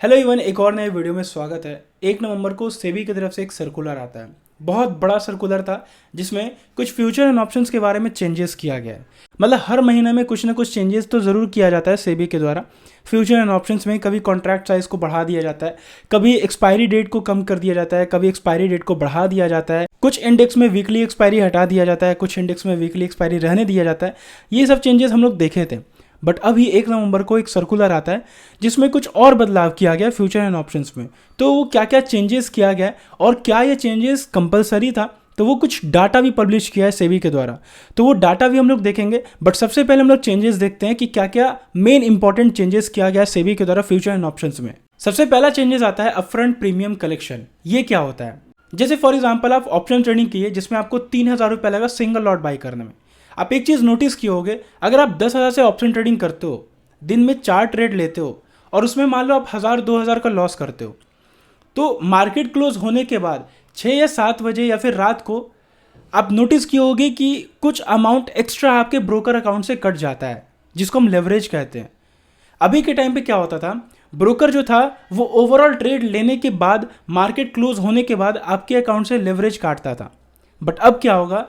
Hello even एक और नए वीडियो में स्वागत है। 1 नवंबर को सेबी की तरफ से एक सर्कुलर आता है। बहुत बड़ा सर्कुलर था जिसमें कुछ फ्यूचर एंड ऑप्शंस के बारे में चेंजेस किया गया है। मतलब हर महीने में कुछ ना कुछ चेंजेस तो ज़रूर किया जाता है सेबी के द्वारा फ्यूचर एंड ऑप्शंस में। कभी कॉन्ट्रैक्ट साइज को बढ़ा दिया जाता है, कभी एक्सपायरी डेट को कम कर दिया जाता है, कभी एक्सपायरी डेट को बढ़ा दिया जाता है, कुछ इंडेक्स में वीकली एक्सपायरी हटा दिया जाता है, कुछ इंडेक्स में वीकली एक्सपायरी रहने दिया जाता है। ये सब चेंजेस हम लोग देखे थे। बट अभी 1 नवंबर को एक सर्कुलर आता है जिसमें कुछ और बदलाव किया गया फ्यूचर एंड ऑप्शंस में। तो वो क्या क्या चेंजेस किया गया और क्या ये चेंजेस कंपलसरी था, तो वो कुछ डाटा भी पब्लिश किया है सेबी के द्वारा। तो वो डाटा भी हम लोग देखेंगे। बट सबसे पहले हम लोग चेंजेस देखते हैं कि क्या क्या मेन इंपॉर्टेंट चेंजेस किया गया है सेबी के द्वारा फ्यूचर एंड ऑप्शंस में। सबसे पहला चेंजेस आता है अपफ्रंट प्रीमियम कलेक्शन। ये क्या होता है? जैसे फॉर एग्जाम्पल आप ऑप्शन ट्रेडिंग की है जिसमें आपको 3,000 रुपये लगा सिंगल लॉट बाई करने में। आप एक चीज़ नोटिस किए होगे, अगर आप 10,000 से ऑप्शन ट्रेडिंग करते हो, दिन में 4 ट्रेड लेते हो और उसमें मान लो आप 1,000-2,000 का लॉस करते हो, तो मार्केट क्लोज होने के बाद 6 या 7 बजे या फिर रात को आप नोटिस किए होगे कि कुछ अमाउंट एक्स्ट्रा आपके ब्रोकर अकाउंट से कट जाता है, जिसको हम लेवरेज कहते हैं। अभी के टाइम पे क्या होता था, ब्रोकर जो था वो ओवरऑल ट्रेड लेने के बाद मार्केट क्लोज होने के बाद आपके अकाउंट से लेवरेज काटता था। बट अब क्या होगा,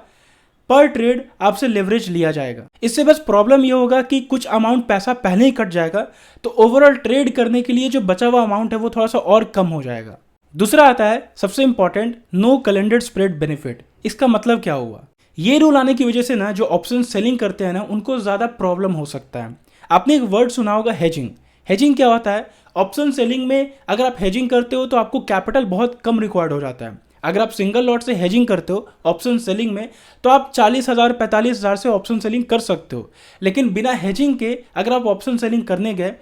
पर ट्रेड आपसे लेवरेज लिया जाएगा। इससे बस प्रॉब्लम ये होगा कि कुछ अमाउंट पैसा पहले ही कट जाएगा, तो ओवरऑल ट्रेड करने के लिए जो बचा हुआ अमाउंट है वो थोड़ा सा और कम हो जाएगा। दूसरा आता है सबसे important, no calendar spread benefit. इसका मतलब क्या हुआ? ये रूल आने की वजह से ना जो ऑप्शन सेलिंग करते हैं ना उनको ज़्यादा प्रॉब्लम हो सकता है। आपने एक वर्ड सुना होगा, हेजिंग। हेजिंग क्या होता है? ऑप्शन सेलिंग में अगर आप हेजिंग करते हो तो आपको कैपिटल बहुत कम रिक्वायर्ड हो जाता है। अगर आप सिंगल लॉट से हेजिंग करते हो ऑप्शन सेलिंग में तो आप 40,000 45,000 से ऑप्शन सेलिंग कर सकते हो। लेकिन बिना हेजिंग के अगर आप ऑप्शन सेलिंग करने गए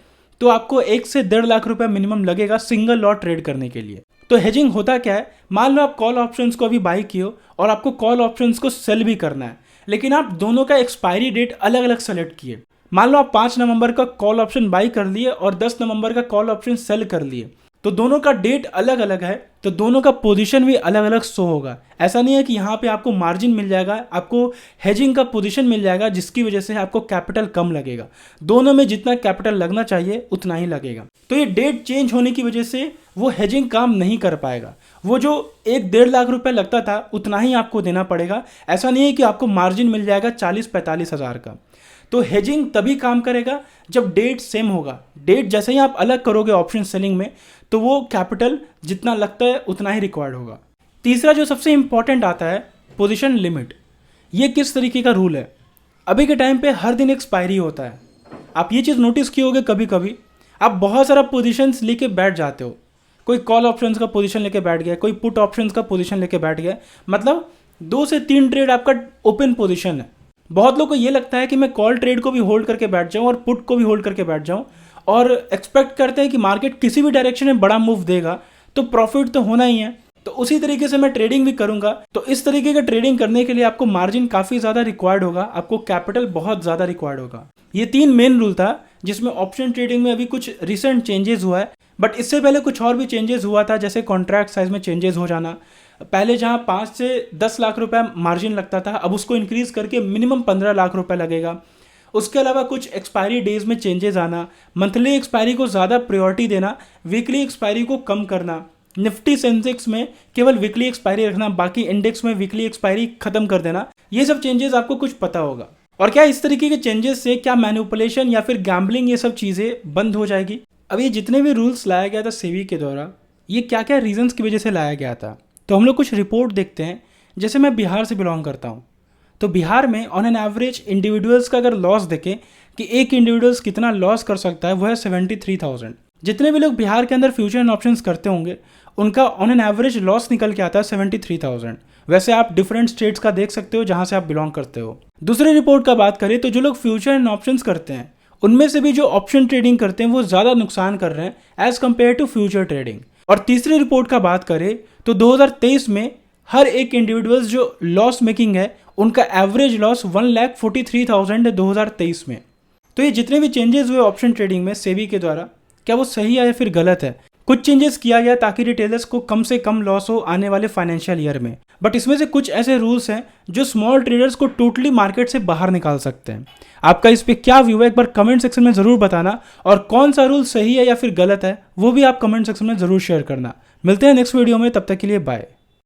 तो आपको 1 से 1.5 लाख रुपए मिनिमम लगेगा सिंगल लॉट ट्रेड करने के लिए। तो हेजिंग होता क्या है? मान लो आप कॉल ऑप्शंस को अभी बाई किए हो और आपको कॉल ऑप्शंस को सेल भी करना है, लेकिन आप दोनों का एक्सपायरी डेट अलग अलग सेलेक्ट किए। मान लो आप 5 नवंबर का कॉल ऑप्शन बाई कर लिए और 10 नवंबर का कॉल ऑप्शन सेल कर लिए, तो दोनों का डेट अलग अलग है, तो दोनों का पोजीशन भी अलग अलग शो होगा। ऐसा नहीं है कि यहाँ पे आपको मार्जिन मिल जाएगा, आपको हेजिंग का पोजीशन मिल जाएगा जिसकी वजह से आपको कैपिटल कम लगेगा। दोनों में जितना कैपिटल लगना चाहिए उतना ही लगेगा। तो ये डेट चेंज होने की वजह से वो हेजिंग काम नहीं कर पाएगा। वो जो 1-1.5 लाख रुपए लगता था उतना ही आपको देना पड़ेगा। ऐसा नहीं है कि आपको मार्जिन मिल जाएगा 40-45 हज़ार का। तो हेजिंग तभी काम करेगा जब डेट सेम होगा। डेट जैसे ही आप अलग करोगे ऑप्शन सेलिंग में तो वो कैपिटल जितना लगता है उतना ही रिक्वायर्ड होगा। तीसरा जो सबसे इंपॉर्टेंट आता है, पोजीशन लिमिट। ये किस तरीके का रूल है? अभी के टाइम पे हर दिन एक्सपायरी होता है। आप ये चीज़ नोटिस किए होगे, कभी कभी आप बहुत सारा पोजीशंस लेके बैठ जाते हो। कोई कॉल ऑप्शंस का पोजीशन लेके बैठ गया, कोई पुट ऑप्शंस का पोजीशन लेके बैठ गया, मतलब 2 से 3 ट्रेड आपका ओपन पोजीशन है। बहुत लोग को ये लगता है कि मैं कॉल ट्रेड को भी होल्ड करके बैठ जाऊं और पुट को भी होल्ड करके बैठ जाऊं और एक्सपेक्ट करते हैं कि मार्केट किसी भी डायरेक्शन में बड़ा मूव देगा तो प्रॉफिट तो होना ही है, तो उसी तरीके से मैं ट्रेडिंग भी करूंगा। तो इस तरीके का ट्रेडिंग करने के लिए आपको मार्जिन काफ़ी ज़्यादा रिक्वायर्ड होगा, आपको कैपिटल बहुत ज़्यादा रिक्वायर्ड होगा। ये 3 मेन रूल था जिसमें ऑप्शन ट्रेडिंग में अभी कुछ रिसेंट चेंजेस हुआ है। बट इससे पहले कुछ और भी चेंजेस हुआ था, जैसे कॉन्ट्रैक्ट साइज में चेंजेस हो जाना। पहले जहां 5 से 10 लाख रुपए मार्जिन लगता था, अब उसको इंक्रीज करके मिनिमम 15 लाख रुपए लगेगा। उसके अलावा कुछ एक्सपायरी डेज में चेंजेस आना, मंथली एक्सपायरी को ज़्यादा प्रायोरिटी देना, वीकली एक्सपायरी को कम करना, निफ्टी सेंसेक्स में केवल वीकली एक्सपायरी रखना, बाकी इंडेक्स में वीकली एक्सपायरी खत्म कर देना। ये सब चेंजेस आपको कुछ पता होगा। और क्या इस तरीके के चेंजेस से क्या मैनिपुलेशन या फिर गैम्बलिंग ये सब चीज़ें बंद हो जाएगी? अब ये जितने भी रूल्स लाया गया था सेबी के द्वारा, ये क्या क्या रीजंस की वजह से लाया गया था, तो हम लोग कुछ रिपोर्ट देखते हैं। जैसे मैं बिहार से बिलोंग करता हूँ, तो बिहार में ऑन एन एवरेज इंडिविजुअल्स का अगर लॉस देखें कि एक इंडिविजुअल्स कितना लॉस कर सकता है, वो है 73,000। जितने भी लोग बिहार के अंदर फ्यूचर एंड ऑप्शंस करते होंगे उनका ऑन एन एवरेज लॉस निकल के आता है 73,000। वैसे आप डिफरेंट स्टेट्स का देख सकते हो जहाँ से आप बिलोंग करते हो। दूसरी रिपोर्ट का बात करें तो जो लोग फ्यूचर एंड ऑप्शंस करते हैं उनमें से भी जो ऑप्शन ट्रेडिंग करते हैं वो ज़्यादा नुकसान कर रहे हैं as compare to future trading. और तीसरी रिपोर्ट का बात करें तो 2023 में हर एक इंडिविजुअल्स जो लॉस मेकिंग है उनका एवरेज लॉस 1,43,000 है 2023 में। तो ये जितने भी चेंजेस हुए ऑप्शन ट्रेडिंग में सेबी के द्वारा, क्या वो सही है या फिर गलत है? कुछ चेंजेस किया गया ताकि रिटेलर्स को कम से कम लॉस हो आने वाले फाइनेंशियल ईयर में, बट इसमें से कुछ ऐसे रूल्स हैं जो स्मॉल ट्रेडर्स को टोटली मार्केट से बाहर निकाल सकते हैं। आपका इस पे क्या व्यू है एक बार कमेंट सेक्शन में ज़रूर बताना, और कौन सा रूल सही है या फिर गलत है वो भी आप कमेंट सेक्शन में ज़रूर शेयर करना। मिलते हैं नेक्स्ट वीडियो में, तब तक के लिए बाय।